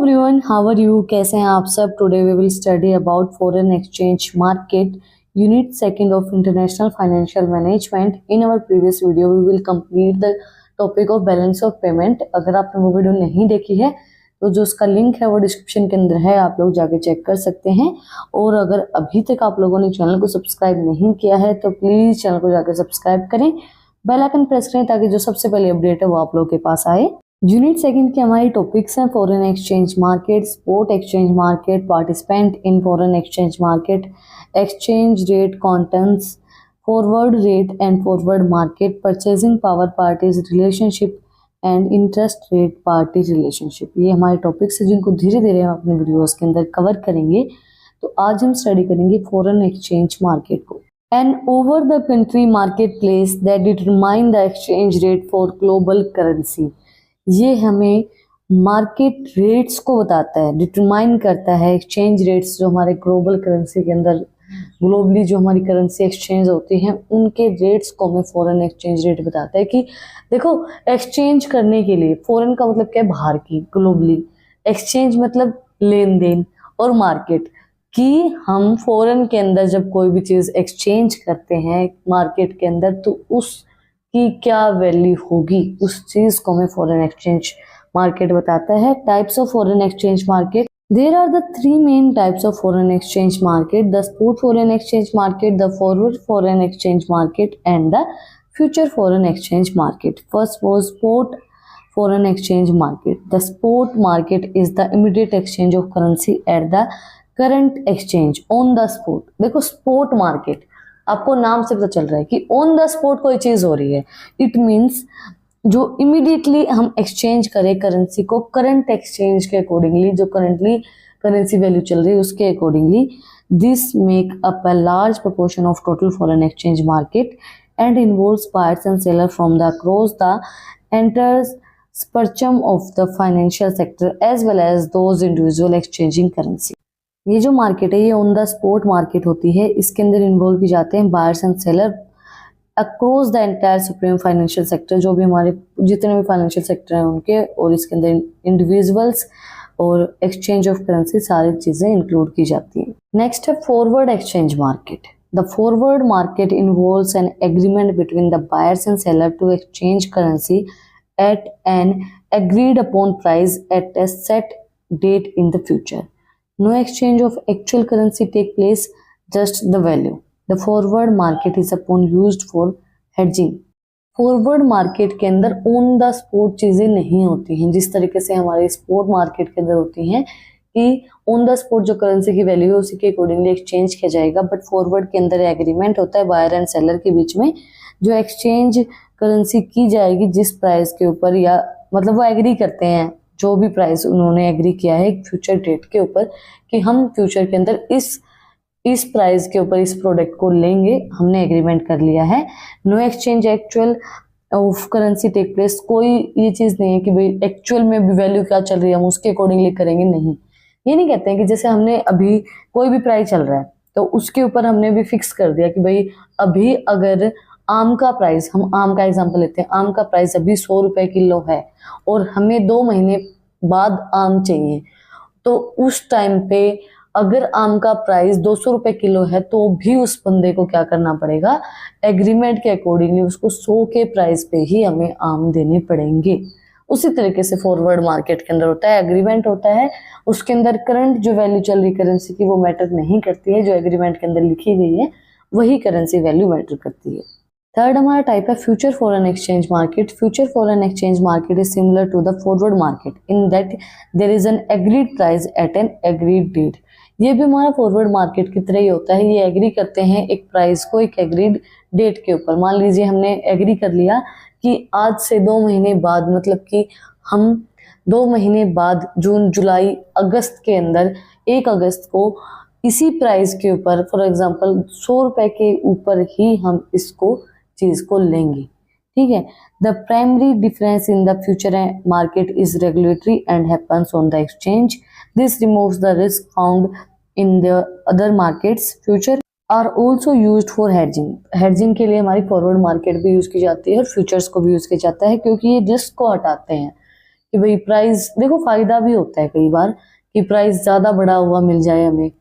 Everyone, how are you? कैसे हैं आप सब? Today we will study about foreign exchange market unit second of international financial management. In our previous video we will complete the topic of balance of payment. अगर आपने वो video नहीं देखी है तो जो उसका लिंक है वो डिस्क्रिप्शन के अंदर है, आप लोग जाके चेक कर सकते हैं। और अगर अभी तक आप लोगों ने चैनल को सब्सक्राइब नहीं किया है तो प्लीज चैनल को जाकर सब्सक्राइब करें, बेल आइकन प्रेस करें ताकि जो सबसे पहले अपडेट है वो आप लोगों के पास आए। यूनिट सेकंड के हमारी टॉपिक्स हैं foreign exchange market, spot exchange market, participant in foreign exchange market, exchange rate contents, forward rate and forward market, purchasing power parties relationship and interest rate party relationship. ये हमारे topics हैं जिनको धीरे धीरे हम अपने वीडियोस के अंदर कवर करेंगे। तो आज हम स्टडी करेंगे फॉरेन एक्सचेंज मार्केट को। An over the country market place that determine the exchange rate for global currency. ये हमें मार्केट रेट्स को बताता है, डिटरमाइन करता है एक्सचेंज रेट्स जो हमारे ग्लोबल करेंसी के अंदर, ग्लोबली जो हमारी करेंसी एक्सचेंज होती हैं उनके रेट्स को हमें फॉरेन एक्सचेंज रेट बताता है। कि देखो, एक्सचेंज करने के लिए फॉरेन का मतलब क्या है? बाहर की, ग्लोबली एक्सचेंज मतलब लेन देन, और मार्केट कि हम फॉरेन के अंदर जब कोई भी चीज़ एक्सचेंज करते हैं मार्केट के अंदर तो उसकी क्या वैल्यू होगी, उस चीज़ को हमें फॉरेन एक्सचेंज मार्केट बताता है। Types of foreign exchange market, there are the three main types of foreign exchange market: the spot foreign exchange market, the forward foreign exchange market, and the future foreign exchange market. First was spot foreign exchange market. The spot market is the immediate exchange of currency at the current exchange on the spot. देखो, spot market आपको नाम से पता चल रहा है कि on the spot कोई चीज हो रही है। इट मीन्स जो इमीडिएटली हम एक्सचेंज करें करेंसी को करंट एक्सचेंज के अकॉर्डिंगली, जो करंटली करेंसी वैल्यू चल रही है उसके accordingly. This make up a large proportion of total foreign exchange market and involves buyers and seller from the across the entire spectrum of the financial sector as well as those individual exchanging currency. ये जो market है ये on the spot market होती है। इसके अंदर involve भी जाते हैं buyers and seller across the entire supreme financial sector, जो भी हमारे जितने भी फाइनेंशियल सेक्टर हैं उनके, और इसके अंदर इंडिविजुअल्स और एक्सचेंज ऑफ करेंसी सारी चीजें इंक्लूड की जाती हैं। नेक्स्ट है forward exchange market. The forward market involves an agreement between the buyers and seller to exchange currency at an agreed upon price at a set date in the future. No exchange of actual currency take place, just the value. The forward market is upon used for hedging. Forward market के अंदर on the spot चीजें नहीं होती हैं जिस तरीके से हमारे स्पॉट मार्केट के अंदर होती हैं कि ऑन द स्पॉट जो करेंसी की वैल्यू है उसी के अकॉर्डिंगली एक्सचेंज किया जाएगा। बट फॉरवर्ड के अंदर एग्रीमेंट होता है बायर एंड सेलर के बीच में, जो एक्सचेंज करेंसी की जाएगी जिस प्राइस के ऊपर, या मतलब वो एग्री करते हैं जो भी प्राइस उन्होंने एग्री किया है एक फ्यूचर डेट के ऊपर कि हम फ्यूचर के अंदर इस प्राइस के ऊपर इस प्रोडक्ट को लेंगे, हमने एग्रीमेंट कर लिया है। No exchange actual of currency take place, कोई ये चीज़ नहीं है कि भाई एक्चुअल में भी वैल्यू क्या चल रही है हम उसके अकॉर्डिंगली करेंगे, नहीं। ये नहीं कहते हैं कि जैसे हमने अभी कोई भी प्राइस चल रहा है तो उसके ऊपर हमने भी फिक्स कर दिया कि भाई अभी अगर आम का प्राइस, हम आम का एग्जाम्पल लेते हैं, आम का प्राइस अभी 100 रुपये किलो है और हमें 2 महीने बाद आम चाहिए, तो उस टाइम पे अगर आम का प्राइस 200 रुपये किलो है तो भी उस बंदे को क्या करना पड़ेगा, एग्रीमेंट के अकॉर्डिंगली उसको 100 के प्राइस पे ही हमें आम देने पड़ेंगे। उसी तरीके से फॉरवर्ड मार्केट के अंदर होता है, एग्रीमेंट होता है, उसके अंदर करंट जो वैल्यू चल रही करेंसी की वो मैटर नहीं करती है, जो एग्रीमेंट के अंदर लिखी गई है वही करेंसी वैल्यू मैटर करती है। थर्ड हमारा टाइप है future foreign exchange market. Future foreign exchange market is similar to the forward market in that there is an agreed price at an agreed date. ये भी हमारा फॉरवर्ड मार्केट की तरह ही होता है। ये एग्री करते हैं एक प्राइस को एक एग्रीड डेट के ऊपर। मान लीजिए हमने एग्री कर लिया कि आज से 2 महीने बाद, मतलब कि हम 2 महीने बाद जून, जुलाई, अगस्त के अंदर 1 अगस्त को इसी प्राइस के ऊपर, फॉर एग्जांपल 100 रुपये के ऊपर ही हम इसको चीज़ को लेंगे। ठीक है। The primary difference in the future market is regulatory and happens on the exchange. This removes the risk found in the other markets. Future are also use for hedging. Hedging के लिए हमारी फॉरवर्ड मार्केट भी use की जाती है और futures को भी यूज किया जाता है क्योंकि ये रिस्क को हटाते हैं कि भाई प्राइस देखो, फायदा भी होता है कई बार कि प्राइस ज़्यादा बढ़ा हुआ मिल जाए हमें,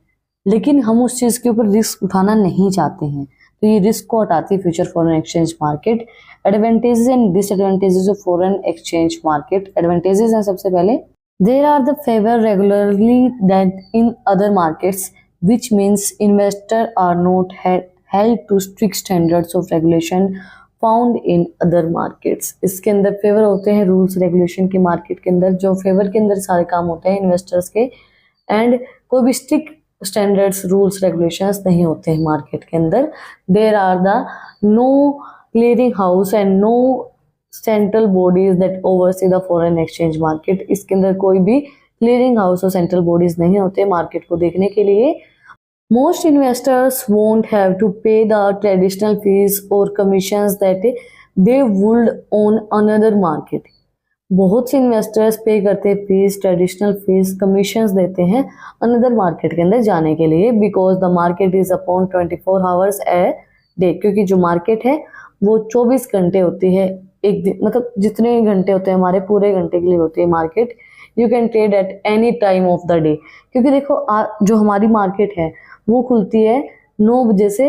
लेकिन हम उस चीज़ के ऊपर रिस्क उठाना नहीं चाहते हैं, तो ये रिस्क को हटाती है future foreign exchange market. Advantages and disadvantages of foreign exchange market. Advantages हैं सबसे पहले, there are the fewer regularly that in other markets which means investor are not held to strict standards of regulation found in other markets. इसके अंदर favour होते हैं rules regulation के market के अंदर, जो फेवर के अंदर सारे काम होते हैं इन्वेस्टर्स के, एंड कोई भी स्ट्रिक्ट स्टैंडर्ड्स रूल्स रेगुलेशंस नहीं होते हैं मार्केट के अंदर। There are the no clearing house and no central bodies that oversee the foreign exchange market. इसके अंदर कोई भी क्लियरिंग हाउस और सेंट्रल बॉडीज नहीं होते मार्केट को देखने के लिए। Most investors won't have to pay the traditional fees or commissions that they would on another market. बहुत से इन्वेस्टर्स पे करते हैं फीस, ट्रेडिशनल फीस, कमीशंस देते हैं अनदर मार्केट के अंदर जाने के लिए, because the market is upon 24 hours a day. क्योंकि जो मार्केट है वो 24 घंटे होती है एक दिन, मतलब जितने घंटे होते हैं हमारे पूरे घंटे के लिए होती है market. You can trade at any time of the day. क्योंकि देखो जो हमारी मार्केट है वो खुलती है 9 बजे से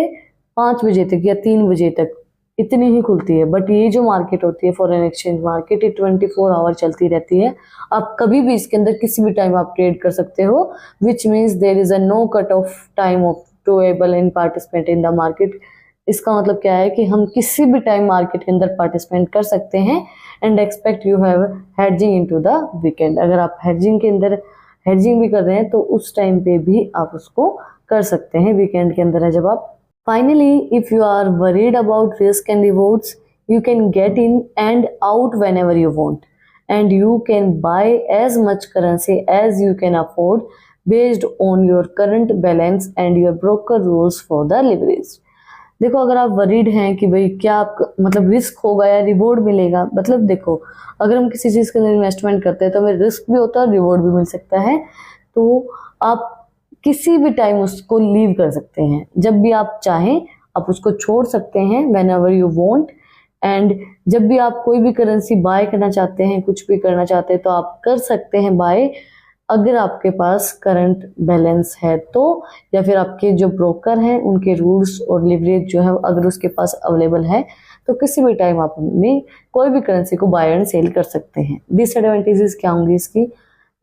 5 बजे तक या 3 बजे तक, इतनी ही खुलती है। बट ये जो मार्केट होती है फॉरेन एक्सचेंज मार्केट, ये 24 आवर चलती रहती है। आप कभी भी इसके अंदर किसी भी टाइम आप ट्रेड कर सकते हो, which means there is a no cut off time off to able in participate in the market. इसका मतलब क्या है कि हम किसी भी टाइम मार्केट के अंदर पार्टिसिपेट कर सकते हैं। And expect you have heading into the weekend. अगर आप हेडजिंग के अंदर हेडजिंग भी कर रहे हैं तो उस टाइम पे भी आप उसको कर सकते हैं, वीकेंड के अंदर है जब आप। Finally if you are worried about risk and rewards, you can get in and out whenever you want, and you can buy as much currency as you can afford based on your current balance and your broker rules for the leverage. देखो, अगर आप worried हैं कि भाई क्या आप मतलब risk होगा या रिवॉर्ड मिलेगा, मतलब देखो अगर हम किसी चीज़ के अंदर इन्वेस्टमेंट करते हैं तो हमें रिस्क भी होता है और रिवॉर्ड भी मिल सकता है। तो आप किसी भी टाइम उसको लीव कर सकते हैं, जब भी आप चाहें आप उसको छोड़ सकते हैं, when ever you want. And जब भी आप कोई भी करेंसी बाय करना चाहते हैं, कुछ भी करना चाहते हैं तो आप कर सकते हैं बाय, अगर आपके पास करंट बैलेंस है तो, या फिर आपके जो ब्रोकर हैं उनके रूल्स और लिवरेज जो है अगर उसके पास अवेलेबल है तो किसी भी टाइम आप अपनी कोई भी करेंसी को बाय एंड सेल कर सकते हैं। डिसएडवांटेजेस क्या होंगी इसकी?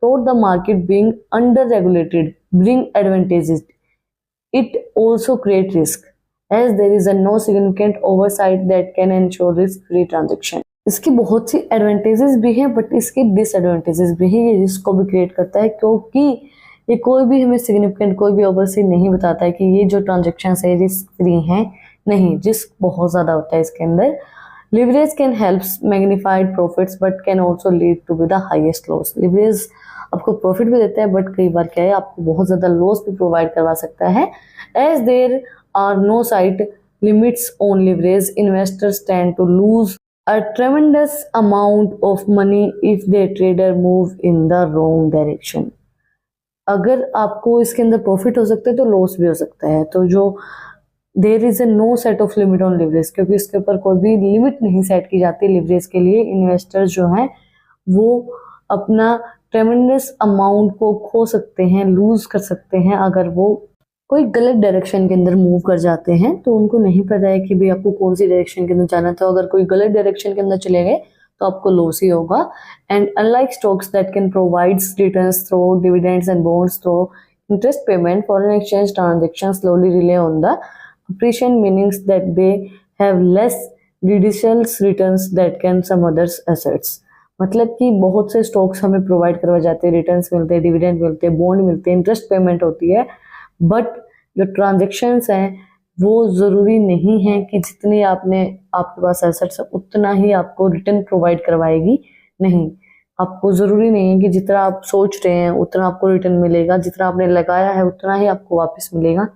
Thought the market being under-regulated bring advantages. It also create risk, as there is a no significant oversight that can ensure risk-free transaction. इसकी बहुत सी एडवांटेजेस भी हैं बट इसके डिसएडवांटेजेस भी हैं। ये रिस्क को भी क्रिएट करता है क्योंकि ये कोई भी हमें सिग्निफिकेंट कोई भी ओवरसी नहीं बताता है कि ये जो ट्रांजेक्शन है रिस्क फ्री हैं। नहीं, रिस्क बहुत ज़्यादा होता है इसके अंदर। Leverage can help magnified profits but can also lead to the highest loss. Leverage आपको प्रॉफिट भी देता है बट कई बार क्या है आपको बहुत ज़्यादा लॉस भी प्रोवाइड करवा सकता है। As there are no sight limits on leverage, investors tend to lose a tremendous amount of money if the trader move in the wrong direction. अगर आपको इसके अंदर प्रॉफिट हो सकता है तो लॉस भी हो सकता है। तो जो there is a no set of limit on leverage, क्योंकि इसके ऊपर कोई भी लिमिट नहीं सेट की जाती लिवरेज के लिए। इन्वेस्टर्स जो हैं वो अपना ट्रेमेंडस अमाउंट को खो सकते हैं, लूज कर सकते हैं अगर वो कोई गलत डायरेक्शन के अंदर मूव कर जाते हैं। तो उनको नहीं पता है कि भाई आपको कौन सी डायरेक्शन के अंदर जाना है, तो अगर कोई गलत डायरेक्शन के अंदर चले गए तो आपको लॉस ही होगा। And unlike stocks that can provides returns through dividends and bonds through interest payment, foreign exchange transaction slowly relay on the appreciation, meanings that they have less judicial returns that can some others assets. मतलब कि बहुत से stocks हमें provide करवा जाते हैं, returns मिलते हैं, डिविडेंड मिलते हैं, बॉन्ड मिलते हैं, इंटरेस्ट पेमेंट होती है, बट जो ट्रांजेक्शन्स हैं वो ज़रूरी नहीं है कि जितनी आपके पास एसेट्स उतना ही आपको रिटर्न प्रोवाइड करवाएगी। नहीं, आपको ज़रूरी नहीं है कि जितना आप सोच रहे हैं उतना आपको रिटर्न मिलेगा, जितना आपने लगाया है उतना ही आपको वापस मिलेगा,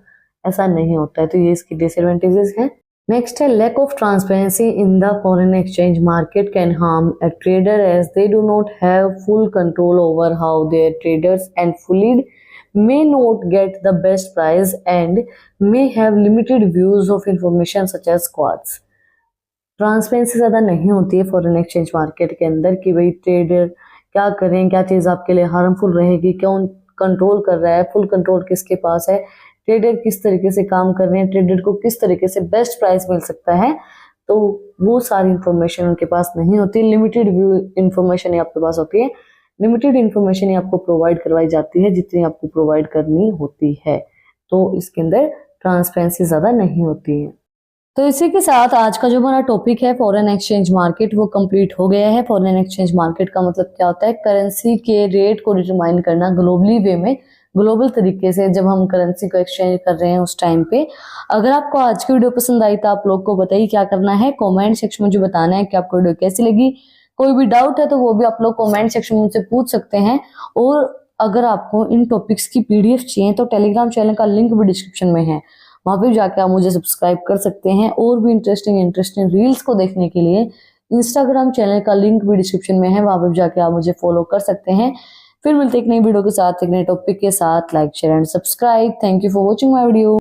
ऐसा नहीं होता है। तो ये इसकी डिसएडवांटेजेस हैं। नेक्स्ट है lack of transparency in the foreign exchange market can harm a trader as they do not have full control over how their traders and fully may not get the best price and may have limited views of information such as quotes. Transparency ज़्यादा नहीं होती है foreign exchange market के अंदर कि भाई trader क्या करें, क्या चीज़ आपके लिए हार्मफुल रहेगी, कौन कंट्रोल कर रहा है, फुल कंट्रोल किसके पास है, ट्रेडर किस तरीके से काम कर रहे हैं, ट्रेडर को किस तरीके से बेस्ट प्राइस मिल सकता है, तो वो सारी इंफॉर्मेशन उनके पास नहीं होती। लिमिटेड व्यू इंफॉर्मेशन ही आपके पास होती है, लिमिटेड इंफॉर्मेशन ही आपको प्रोवाइड करवाई जाती है जितनी आपको प्रोवाइड करनी होती है। तो इसके अंदर ट्रांसपेरेंसी ज़्यादा नहीं होती है। तो इसी के साथ आज का जो हमारा टॉपिक है फॉरेन एक्सचेंज मार्केट वो कंप्लीट हो गया है। फॉरेन एक्सचेंज मार्केट का मतलब क्या होता है, करेंसी के रेट को डिटरमाइन करना ग्लोबली वे में, ग्लोबल तरीके से जब हम करेंसी को एक्सचेंज कर रहे हैं उस टाइम पे। अगर आपको आज की वीडियो पसंद आई तो आप लोग को बताइए क्या करना है, कमेंट सेक्शन में जो बताना है कि आपको वीडियो कैसी लगी। कोई भी डाउट है तो वो भी आप लोग कमेंट सेक्शन में मुझसे पूछ सकते हैं। और अगर आपको इन टॉपिक्स की पीडीएफ चाहिए तो टेलीग्राम चैनल का लिंक भी डिस्क्रिप्शन में है, वहां पे जाके आप मुझे सब्सक्राइब कर सकते हैं। और भी इंटरेस्टिंग रील्स को देखने के लिए इंस्टाग्राम चैनल का लिंक भी डिस्क्रिप्शन में है, वहां पे जाके आप मुझे फॉलो कर सकते हैं। फिर मिलते हैं एक नई वीडियो के साथ, एक नए टॉपिक के साथ। Like share and subscribe. Thank you for watching my video.